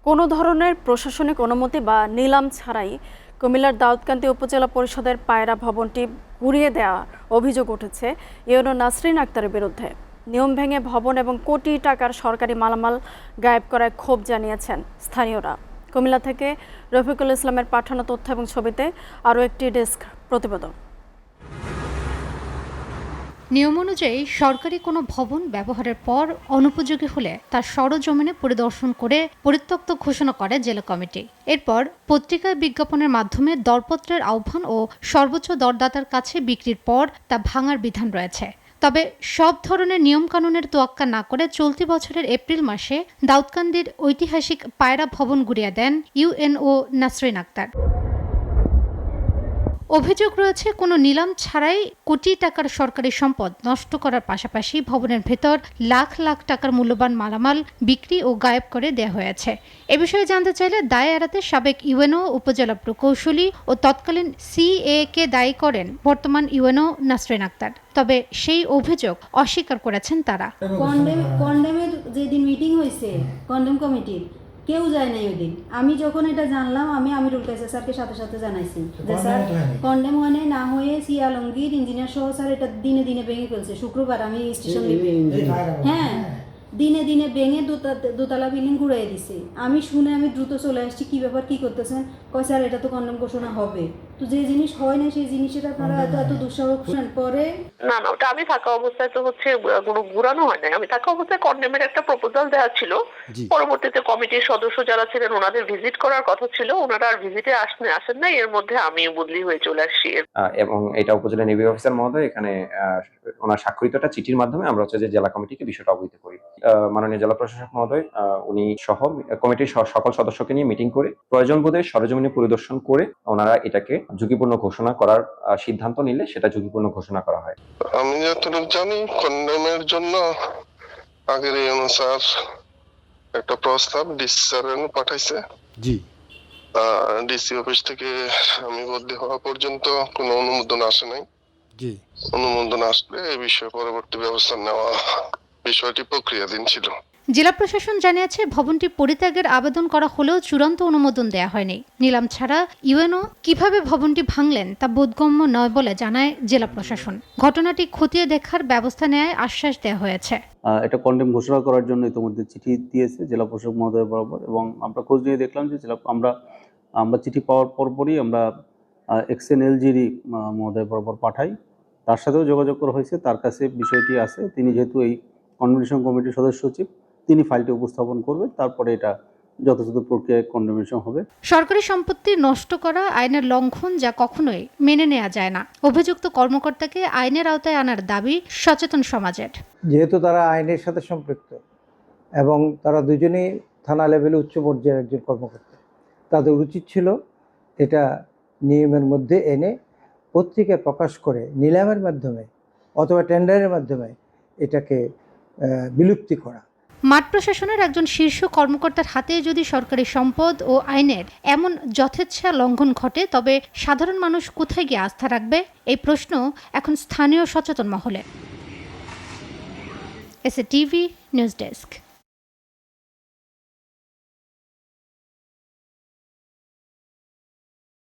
কোনো ধরনের প্রশাসনিক অনুমতি বা নিলাম ছাড়াই কুমিল্লার দাউদকান্দি উপজেলা পরিষদের পায়রা ভবনটি ঘুরিয়ে দেওয়ার অভিযোগ উঠেছে ইউনো নাসরিন আক্তারের বিরুদ্ধে। নিয়ম ভেঙে ভবন এবং কোটি টাকার সরকারি মালামাল গায়েব করায় ক্ষোভ জানিয়েছেন স্থানীয়রা। কুমিল্লা থেকে রফিকুল ইসলামের পাঠানো তথ্য এবং ছবিতে আরও একটি ডেস্ক প্রতিবেদন। নিয়ম অনুযায়ী সরকারি কোনো ভবন ব্যবহারের পর অনুপযোগী হলে তার সরজমিনে পরিদর্শন করে পরিত্যক্ত ঘোষণা করে জেলা কমিটি। এরপর পত্রিকায় বিজ্ঞাপনের মাধ্যমে দরপত্রের আহ্বান ও সর্বোচ্চ দরদাতার কাছে বিক্রির পর তা ভাঙার বিধান রয়েছে। তবে সব ধরনের নিয়মকানুনের তোয়াক্কা না করে চলতি বছরের এপ্রিল মাসে দাউদকান্দির ঐতিহাসিক পায়রা ভবন গুড়িয়ে দেন ইউএনও নাসরিন আক্তার। অভিযোগ রয়েছে কোনো নিলাম ছাড়াই কোটি টাকার সরকারি সম্পদ নষ্ট করার পাশাপাশি ভবনের ভেতর লাখ লাখ টাকার মূল্যবান মালামাল বিক্রি ও গায়েব করে দেওয়া হয়েছে। এ বিষয়ে জানতে চাইলে দায় এড়াতে সাবেক ইউএনও উপজেলা প্রকৌশলী ও তৎকালীন সিএ কে দায়ী করেন বর্তমান ইউএনও নাসরিন আক্তার। তবে সেই অভিযোগ অস্বীকার করেছেন তারা। কন্ডেমের যেদিন মিটিং হয়েছে কন্ডেম কমিটির কেউ যায় নাই ওই দিন। আমি যখন এটা জানলাম আমি আমিরুল কায়েস স্যারকে সাথে সাথে জানাইছি যে স্যার কন্ডেম ওয়ানে না হয়ে সি আলমগীর ইঞ্জিনিয়ার সহ স্যার এটা দিনে দিনে ভেঙে ফেলছে। শুক্রবার আমি স্টেশন লিপে হ্যাঁ দিনে দিনে ভেঙে দোতলা বিল্ডিং ঘুরাই দিছে। আমি শুনে আমি দ্রুত চলে আসছি, কি ব্যাপার কি করতেছেন? কয় স্যার এটা তো কন্ডেম ঘোষণা হবে, তো যে জিনিস হয় না সেই জিনিসের আপনারা এত দুঃসাহস পরে না ওটা আমি থাকা অবস্থায় তো হচ্ছে কোনো ঘুরানো হয় না। আমি থাকা অবস্থায় কন্ডেমের একটা প্রপোজাল দেওয়া ছিল। পরবর্তীতে কমিটির সদস্য যারা ছিলেন ওনাদের ভিজিট করার কথা ছিল, ওনারা আর ভিজিটে আসেন না। এর মধ্যে আমি বদলি হয়ে চলে আসছি। এবং এটা উপজেলা নির্বাহী অফিসার মহোদয় এখানে ওনার স্বাক্ষরিত একটা চিঠির মাধ্যমে আমরা হচ্ছে যে জেলা কমিটিকে বিষয়টা অবহিত করি। মাননীয় জেলা প্রশাসক মহোদয় উনি সহ কমিটির সকল সদস্যকে নিয়ে মিটিং করে প্রয়োজন বোধে সরেজমিনে পরিদর্শন করে ওনারা এটাকে ঝুঁকিপূর্ণ ঘোষণা করার সিদ্ধান্ত নিলে সেটা ঝুঁকিপূর্ণ ঘোষণা করা হয়। আমি যতটুকু জানি কন্ডেমের জন্য আগের অনুসার একটা প্রস্তাব ডিসি স্যার পাঠাইছে। জি ডিসি অফিস থেকে আমি বদলি হওয়া পর্যন্ত কোনো অনুমোদন আসে নাই। জি অনুমোদন আসলে এই বিষয়ে পরবর্তী ব্যবস্থা নেওয়া বিষয়টি প্রক্রিয়াধীন ছিল। জেলা প্রশাসন জানিয়েছে ভবনটি পরিত্যাগের আবেদন করা হলেও চূড়ান্ত অনুমোদন দেওয়া হয়নি। নিলাম ছাড়া ইউএনও কিভাবে ভবনটি ভাঙলেন তা বোধগম্য নয় বলে জানায় জেলা প্রশাসন। ঘটনাটি খতিয়ে দেখার ব্যবস্থা নেওয়ার আশ্বাস দেওয়া হয়েছে। এটা কন্ডেম ঘোষণা করার জন্য ইতিমধ্যে চিঠি দিয়েছে জেলা প্রশাসক মহোদয় বরাবর, এবং আমরা খোঁজ নিয়ে দেখলাম যে আমরা চিঠি পাওয়ার পরপরই আমরা এক্সএনএলজিডি মহোদয় বরাবর পাঠাই। তার সাথেও যোগাযোগ করা হয়েছে, তার কাছে বিষয়টি আছে। তিনি যেহেতু এই কনভেনশন কমিটির সদস্য সচিব, তিনি ফাইলটি উপস্থাপন করবেন, তারপরে এটা যথাযথ প্রক্রিয়ায় কন্ডেমনেশন হবে। সরকারি সম্পত্তি নষ্ট করা আইনের লঙ্ঘন, যা কখনোই মেনে নেওয়া যায় না। অভিযুক্ত কর্মকর্তাকে আইনের আওতায় আনার দাবি সচেতন সমাজের। যেহেতু তারা আইনের সাথে সম্পৃক্ত এবং তারা দুজনেই থানা লেভেলে উচ্চ পর্যায়ের একজন কর্মকর্তা, তাদের উচিত ছিল এটা নিয়মের মধ্যে এনে পত্রিকায় প্রকাশ করে নিলামের মাধ্যমে অথবা টেন্ডারের মাধ্যমে এটাকে বিলুপ্তি করা। মাঠ প্রশাসনের একজন শীর্ষ কর্মকর্তার হাতে যদি সরকারি সম্পদ ও আইনের এমন যথেচ্ছা লঙ্ঘন ঘটে, তবে সাধারণ মানুষ কোথায় গিয়ে আস্থা রাখবে? এই প্রশ্ন এখন স্থানীয় সচেতন মহলে। SA TV news desk.